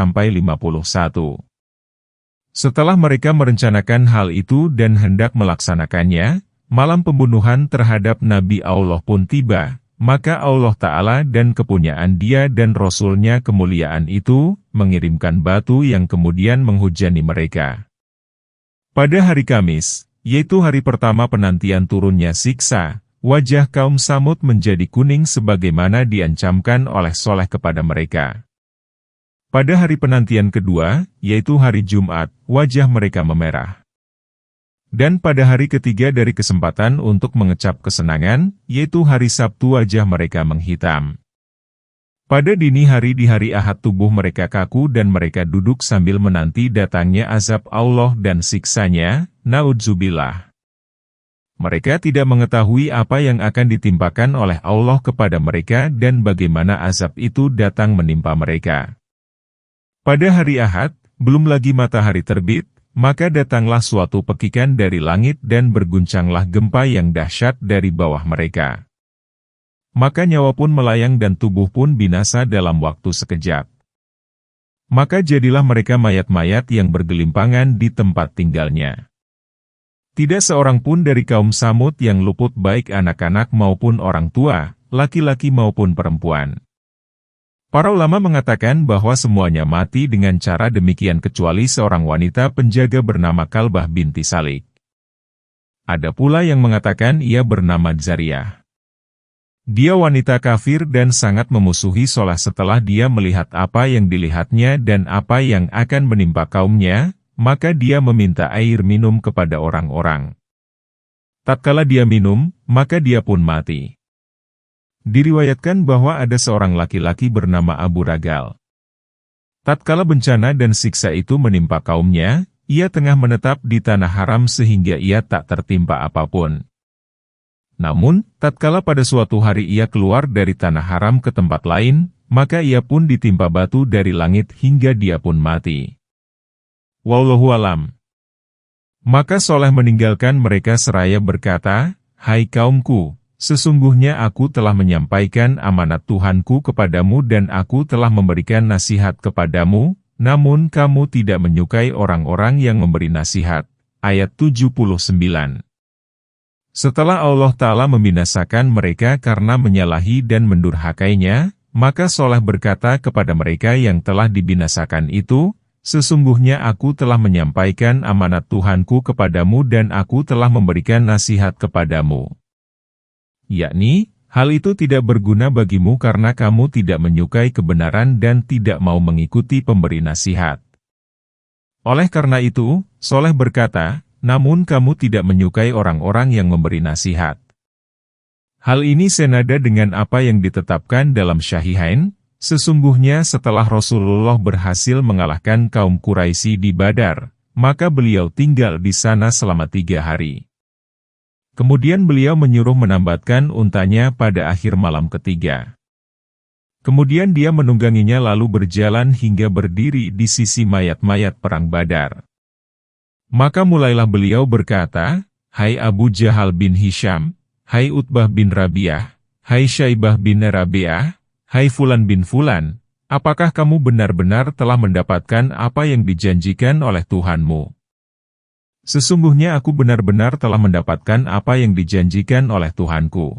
Setelah mereka merencanakan hal itu dan hendak melaksanakannya, malam pembunuhan terhadap Nabi Allah pun tiba, maka Allah Ta'ala dan kepunyaan Dia dan Rasul-Nya kemuliaan itu, mengirimkan batu yang kemudian menghujani mereka. Pada hari Kamis, yaitu hari pertama penantian turunnya siksa, wajah kaum Samud menjadi kuning sebagaimana diancamkan oleh Soleh kepada mereka. Pada hari penantian kedua, yaitu hari Jumat, wajah mereka memerah. Dan pada hari ketiga dari kesempatan untuk mengecap kesenangan, yaitu hari Sabtu, wajah mereka menghitam. Pada dini hari di hari Ahad tubuh mereka kaku dan mereka duduk sambil menanti datangnya azab Allah dan siksanya, naudzubillah. Mereka tidak mengetahui apa yang akan ditimpakan oleh Allah kepada mereka dan bagaimana azab itu datang menimpa mereka. Pada hari Ahad, belum lagi matahari terbit, maka datanglah suatu pekikan dari langit dan berguncanglah gempa yang dahsyat dari bawah mereka. Maka nyawa pun melayang dan tubuh pun binasa dalam waktu sekejap. Maka jadilah mereka mayat-mayat yang bergelimpangan di tempat tinggalnya. Tidak seorang pun dari kaum Samud yang luput, baik anak-anak maupun orang tua, laki-laki maupun perempuan. Para ulama mengatakan bahwa semuanya mati dengan cara demikian kecuali seorang wanita penjaga bernama Kalbah binti Salik. Ada pula yang mengatakan ia bernama Zariyah. Dia wanita kafir dan sangat memusuhi Soleh setelah dia melihat apa yang dilihatnya dan apa yang akan menimpa kaumnya, maka dia meminta air minum kepada orang-orang. Tatkala dia minum, maka dia pun mati. Diriwayatkan bahwa ada seorang laki-laki bernama Abu Ragal. Tatkala bencana dan siksa itu menimpa kaumnya, ia tengah menetap di tanah haram sehingga ia tak tertimpa apapun. Namun, tatkala pada suatu hari ia keluar dari tanah haram ke tempat lain, maka ia pun ditimpa batu dari langit hingga dia pun mati. Wallahu alam. Maka Soleh meninggalkan mereka seraya berkata, "Hai kaumku, sesungguhnya aku telah menyampaikan amanat Tuhanku kepadamu dan aku telah memberikan nasihat kepadamu, namun kamu tidak menyukai orang-orang yang memberi nasihat." Ayat 79. Setelah Allah Ta'ala membinasakan mereka karena menyalahi dan mendurhakainya, maka Soleh berkata kepada mereka yang telah dibinasakan itu, "Sesungguhnya aku telah menyampaikan amanat Tuhanku kepadamu dan aku telah memberikan nasihat kepadamu." Yakni, hal itu tidak berguna bagimu karena kamu tidak menyukai kebenaran dan tidak mau mengikuti pemberi nasihat. Oleh karena itu, Soleh berkata, "Namun kamu tidak menyukai orang-orang yang memberi nasihat." Hal ini senada dengan apa yang ditetapkan dalam Syahihain, sesungguhnya setelah Rasulullah berhasil mengalahkan kaum Quraisy di Badar, maka beliau tinggal di sana selama 3 hari. Kemudian beliau menyuruh menambatkan untanya pada akhir malam ketiga. Kemudian dia menungganginya lalu berjalan hingga berdiri di sisi mayat-mayat perang Badar. Maka mulailah beliau berkata, "Hai Abu Jahal bin Hisham, hai Utbah bin Rabi'ah, hai Syaibah bin Rabi'ah, hai Fulan bin Fulan, apakah kamu benar-benar telah mendapatkan apa yang dijanjikan oleh Tuhanmu? Sesungguhnya aku benar-benar telah mendapatkan apa yang dijanjikan oleh Tuhanku."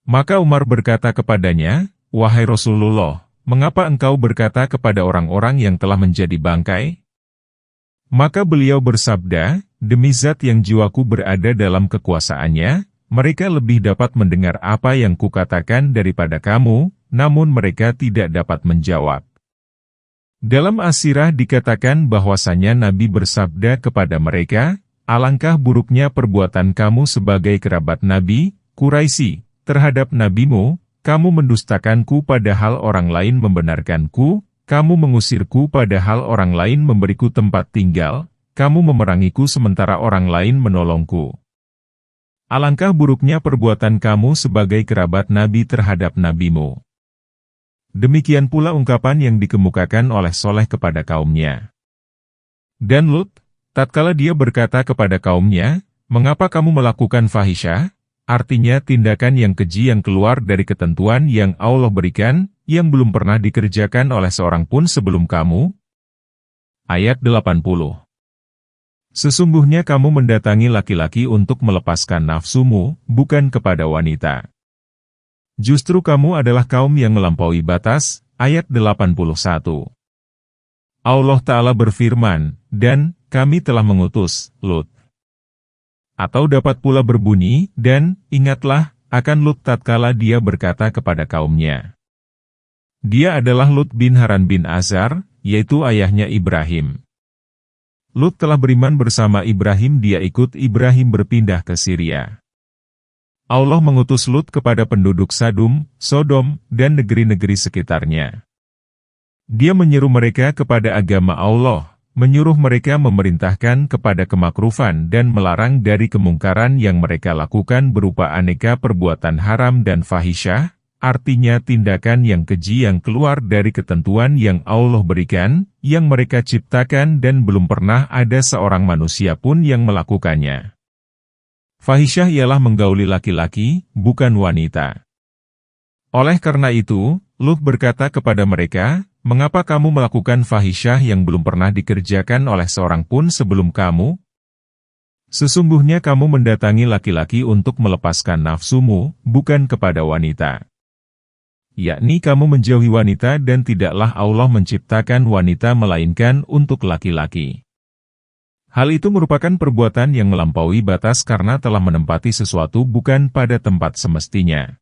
Maka Umar berkata kepadanya, "Wahai Rasulullah, mengapa engkau berkata kepada orang-orang yang telah menjadi bangkai?" Maka beliau bersabda, "Demi zat yang jiwaku berada dalam kekuasaannya, mereka lebih dapat mendengar apa yang kukatakan daripada kamu, namun mereka tidak dapat menjawab." Dalam As-Sirah dikatakan bahwasanya Nabi bersabda kepada mereka, "Alangkah buruknya perbuatan kamu sebagai kerabat Nabi, Quraisy, terhadap nabimu, kamu mendustakanku padahal orang lain membenarkanku, kamu mengusirku padahal orang lain memberiku tempat tinggal, kamu memerangiku sementara orang lain menolongku. Alangkah buruknya perbuatan kamu sebagai kerabat Nabi terhadap nabimu." Demikian pula ungkapan yang dikemukakan oleh Soleh kepada kaumnya. Dan Lut, tatkala dia berkata kepada kaumnya, "Mengapa kamu melakukan fahisyah?" Artinya tindakan yang keji yang keluar dari ketentuan yang Allah berikan, yang belum pernah dikerjakan oleh seorang pun sebelum kamu. Ayat 80. Sesungguhnya kamu mendatangi laki-laki untuk melepaskan nafsumu, bukan kepada wanita. Justru kamu adalah kaum yang melampaui batas. Ayat 81. Allah Ta'ala berfirman, dan kami telah mengutus Lut. Atau dapat pula berbunyi, dan ingatlah akan Lut tatkala dia berkata kepada kaumnya. Dia adalah Lut bin Haran bin Azar, yaitu ayahnya Ibrahim. Lut telah beriman bersama Ibrahim, dia ikut Ibrahim berpindah ke Syria. Allah mengutus Lut kepada penduduk Sadum, Sodom, dan negeri-negeri sekitarnya. Dia menyeru mereka kepada agama Allah, menyuruh mereka memerintahkan kepada kemakrufan dan melarang dari kemungkaran yang mereka lakukan berupa aneka perbuatan haram dan fahisyah, artinya tindakan yang keji yang keluar dari ketentuan yang Allah berikan, yang mereka ciptakan dan belum pernah ada seorang manusia pun yang melakukannya. Fahisyah ialah menggauli laki-laki, bukan wanita. Oleh karena itu, Lut berkata kepada mereka, mengapa kamu melakukan fahisyah yang belum pernah dikerjakan oleh seorang pun sebelum kamu? Sesungguhnya kamu mendatangi laki-laki untuk melepaskan nafsumu, bukan kepada wanita. Yakni kamu menjauhi wanita dan tidaklah Allah menciptakan wanita melainkan untuk laki-laki. Hal itu merupakan perbuatan yang melampaui batas karena telah menempati sesuatu bukan pada tempat semestinya.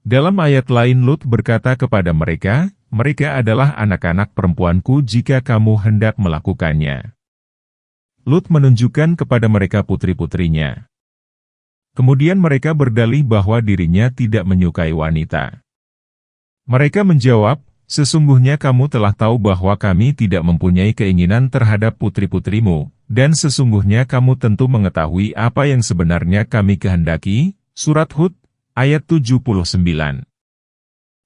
Dalam ayat lain Lut berkata kepada mereka, mereka adalah anak-anak perempuanku jika kamu hendak melakukannya. Lut menunjukkan kepada mereka putri-putrinya. Kemudian mereka berdalih bahwa dirinya tidak menyukai wanita. Mereka menjawab, sesungguhnya kamu telah tahu bahwa kami tidak mempunyai keinginan terhadap putri-putrimu, dan sesungguhnya kamu tentu mengetahui apa yang sebenarnya kami kehendaki. Surat Hud, ayat 79.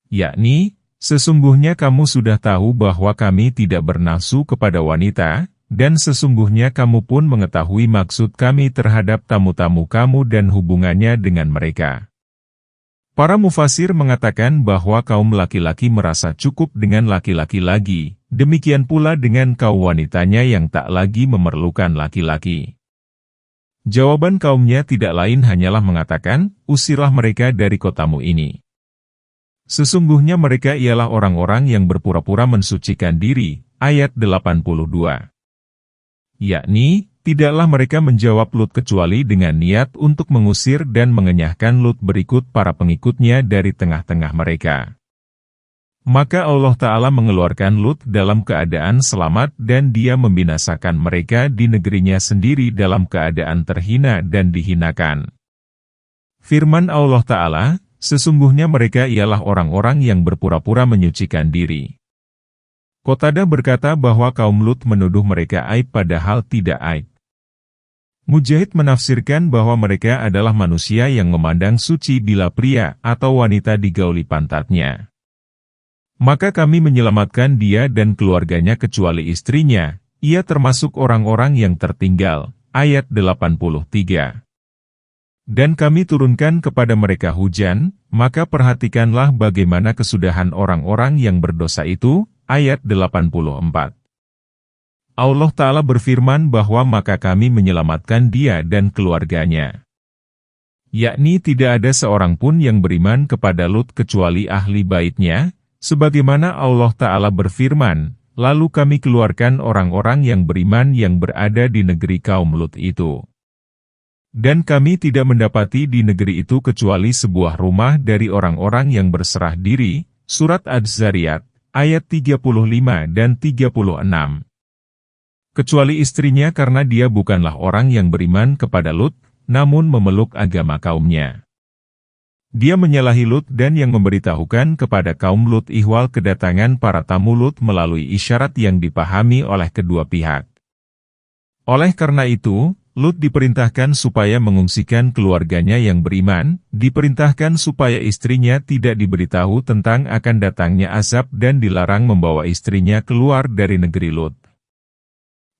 Yakni, sesungguhnya kamu sudah tahu bahwa kami tidak bernafsu kepada wanita, dan sesungguhnya kamu pun mengetahui maksud kami terhadap tamu-tamu kamu dan hubungannya dengan mereka. Para mufasir mengatakan bahwa kaum laki-laki merasa cukup dengan laki-laki lagi, demikian pula dengan kaum wanitanya yang tak lagi memerlukan laki-laki. Jawaban kaumnya tidak lain hanyalah mengatakan, usirlah mereka dari kotamu ini. Sesungguhnya mereka ialah orang-orang yang berpura-pura mensucikan diri, ayat 82. Yakni, tidaklah mereka menjawab Lut kecuali dengan niat untuk mengusir dan mengenyahkan Lut berikut para pengikutnya dari tengah-tengah mereka. Maka Allah Ta'ala mengeluarkan Lut dalam keadaan selamat dan dia membinasakan mereka di negerinya sendiri dalam keadaan terhina dan dihinakan. Firman Allah Ta'ala, sesungguhnya mereka ialah orang-orang yang berpura-pura menyucikan diri. Qatadah berkata bahwa kaum Lut menuduh mereka aib padahal tidak aib. Mujahid menafsirkan bahwa mereka adalah manusia yang memandang suci bila pria atau wanita digauli pantatnya. Maka kami menyelamatkan dia dan keluarganya kecuali istrinya, ia termasuk orang-orang yang tertinggal. Ayat 83. Dan kami turunkan kepada mereka hujan, maka perhatikanlah bagaimana kesudahan orang-orang yang berdosa itu. Ayat 84. Allah Ta'ala berfirman bahwa maka kami menyelamatkan dia dan keluarganya. Yakni tidak ada seorang pun yang beriman kepada Lut kecuali ahli baitnya, sebagaimana Allah Ta'ala berfirman, lalu kami keluarkan orang-orang yang beriman yang berada di negeri kaum Lut itu. Dan kami tidak mendapati di negeri itu kecuali sebuah rumah dari orang-orang yang berserah diri. Surat Az-Zariyat, ayat 35 dan 36. Kecuali istrinya karena dia bukanlah orang yang beriman kepada Lut, namun memeluk agama kaumnya. Dia menyalahi Lut dan yang memberitahukan kepada kaum Lut ihwal kedatangan para tamu Lut melalui isyarat yang dipahami oleh kedua pihak. Oleh karena itu, Lut diperintahkan supaya mengungsikan keluarganya yang beriman, diperintahkan supaya istrinya tidak diberitahu tentang akan datangnya azab dan dilarang membawa istrinya keluar dari negeri Lut.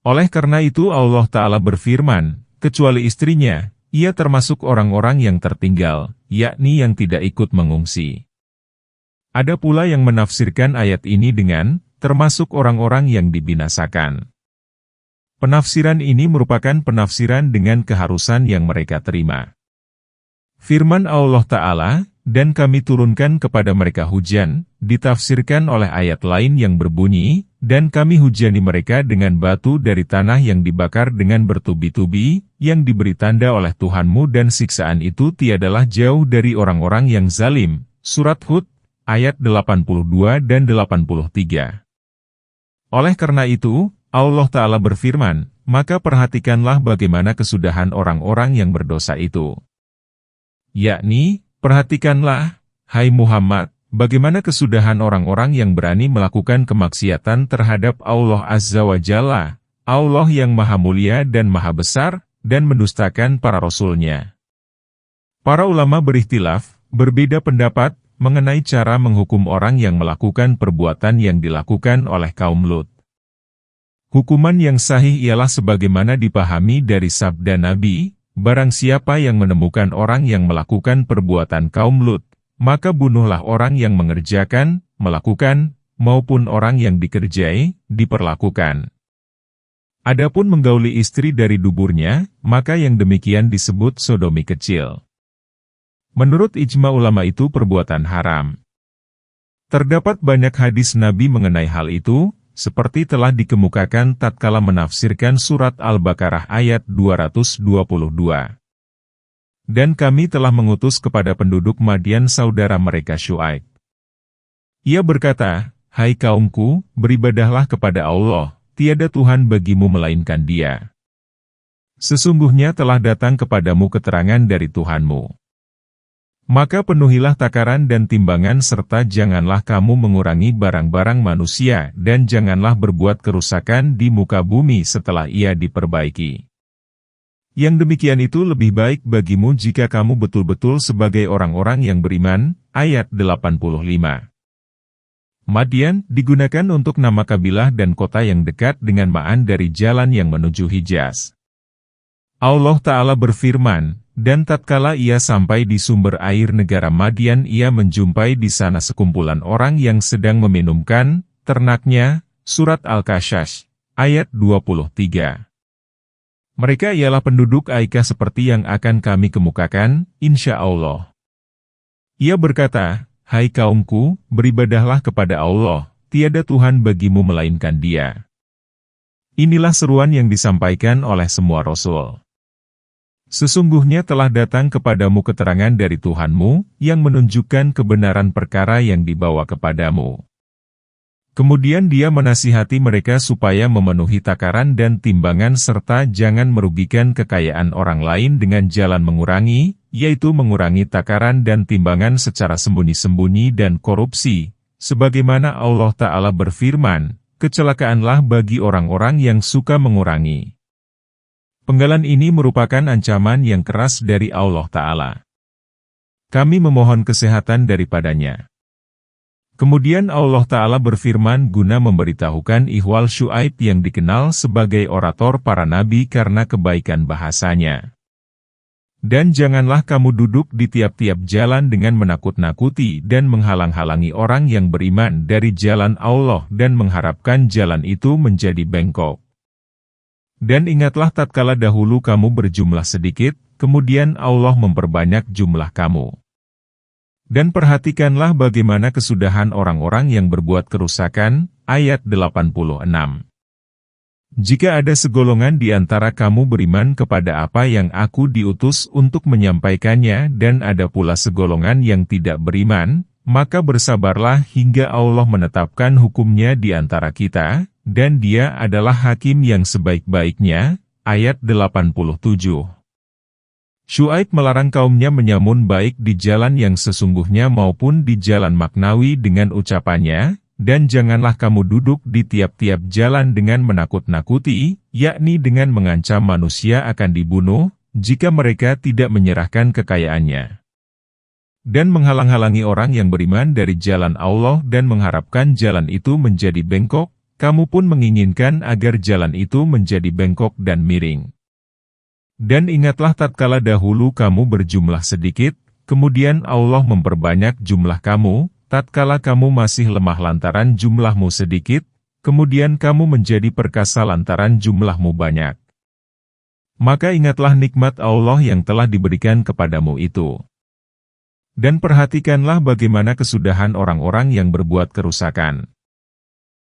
Oleh karena itu Allah Ta'ala berfirman, kecuali istrinya, ia termasuk orang-orang yang tertinggal, yakni yang tidak ikut mengungsi. Ada pula yang menafsirkan ayat ini dengan, termasuk orang-orang yang dibinasakan. Penafsiran ini merupakan penafsiran dengan keharusan yang mereka terima. Firman Allah Ta'ala, dan kami turunkan kepada mereka hujan, ditafsirkan oleh ayat lain yang berbunyi, dan kami hujani mereka dengan batu dari tanah yang dibakar dengan bertubi-tubi, yang diberi tanda oleh Tuhanmu dan siksaan itu tiadalah jauh dari orang-orang yang zalim. Surat Hud, ayat 82 dan 83. Oleh karena itu, Allah Ta'ala berfirman, maka perhatikanlah bagaimana kesudahan orang-orang yang berdosa itu. Yakni, perhatikanlah, hai Muhammad, bagaimana kesudahan orang-orang yang berani melakukan kemaksiatan terhadap Allah Azza wa Jalla, Allah yang Maha Mulia dan Maha Besar, dan mendustakan para Rasul-Nya. Para ulama berikhtilaf, berbeda pendapat, mengenai cara menghukum orang yang melakukan perbuatan yang dilakukan oleh kaum Lut. Hukuman yang sahih ialah sebagaimana dipahami dari sabda Nabi, barang siapa yang menemukan orang yang melakukan perbuatan kaum Lut, maka bunuhlah orang yang mengerjakan, melakukan, maupun orang yang dikerjai, diperlakukan. Adapun menggauli istri dari duburnya, maka yang demikian disebut sodomi kecil. Menurut ijma ulama itu perbuatan haram. Terdapat banyak hadis Nabi mengenai hal itu, seperti telah dikemukakan tatkala menafsirkan surat Al-Baqarah ayat 222. Dan kami telah mengutus kepada penduduk Madian saudara mereka Syuaib. Ia berkata, hai kaumku, beribadahlah kepada Allah, tiada Tuhan bagimu melainkan Dia. Sesungguhnya telah datang kepadamu keterangan dari Tuhanmu. Maka penuhilah takaran dan timbangan serta janganlah kamu mengurangi barang-barang manusia dan janganlah berbuat kerusakan di muka bumi setelah ia diperbaiki. Yang demikian itu lebih baik bagimu jika kamu betul-betul sebagai orang-orang yang beriman. Ayat 85. Madian digunakan untuk nama kabilah dan kota yang dekat dengan Ma'an dari jalan yang menuju Hijaz. Allah Ta'ala berfirman, dan tatkala ia sampai di sumber air negara Madian ia menjumpai di sana sekumpulan orang yang sedang meminumkan ternaknya. Surat Al-Kasas, ayat 23. Mereka ialah penduduk Aikah seperti yang akan kami kemukakan, insya Allah. Ia berkata, hai kaumku, beribadahlah kepada Allah, tiada Tuhan bagimu melainkan Dia. Inilah seruan yang disampaikan oleh semua Rasul. Sesungguhnya telah datang kepadamu keterangan dari Tuhanmu, yang menunjukkan kebenaran perkara yang dibawa kepadamu. Kemudian Dia menasihati mereka supaya memenuhi takaran dan timbangan serta jangan merugikan kekayaan orang lain dengan jalan mengurangi, yaitu mengurangi takaran dan timbangan secara sembunyi-sembunyi dan korupsi, sebagaimana Allah Ta'ala berfirman, kecelakaanlah bagi orang-orang yang suka mengurangi. Penggalan ini merupakan ancaman yang keras dari Allah Ta'ala. Kami memohon kesehatan daripadanya. Kemudian Allah Ta'ala berfirman guna memberitahukan ihwal Syuaib yang dikenal sebagai orator para nabi karena kebaikan bahasanya. Dan janganlah kamu duduk di tiap-tiap jalan dengan menakut-nakuti dan menghalang-halangi orang yang beriman dari jalan Allah dan mengharapkan jalan itu menjadi bengkok. Dan ingatlah tatkala dahulu kamu berjumlah sedikit, kemudian Allah memperbanyak jumlah kamu. Dan perhatikanlah bagaimana kesudahan orang-orang yang berbuat kerusakan, ayat 86. Jika ada segolongan di antara kamu beriman kepada apa yang aku diutus untuk menyampaikannya dan ada pula segolongan yang tidak beriman, maka bersabarlah hingga Allah menetapkan hukumnya di antara kita, dan Dia adalah hakim yang sebaik-baiknya. Ayat 87. Syuaib melarang kaumnya menyamun baik di jalan yang sesungguhnya maupun di jalan maknawi dengan ucapannya, dan janganlah kamu duduk di tiap-tiap jalan dengan menakut-nakuti, yakni dengan mengancam manusia akan dibunuh, jika mereka tidak menyerahkan kekayaannya. Dan menghalang-halangi orang yang beriman dari jalan Allah dan mengharapkan jalan itu menjadi bengkok, kamu pun menginginkan agar jalan itu menjadi bengkok dan miring. Dan ingatlah tatkala dahulu kamu berjumlah sedikit, kemudian Allah memperbanyak jumlah kamu, tatkala kamu masih lemah lantaran jumlahmu sedikit, kemudian kamu menjadi perkasa lantaran jumlahmu banyak. Maka ingatlah nikmat Allah yang telah diberikan kepadamu itu. Dan perhatikanlah bagaimana kesudahan orang-orang yang berbuat kerusakan.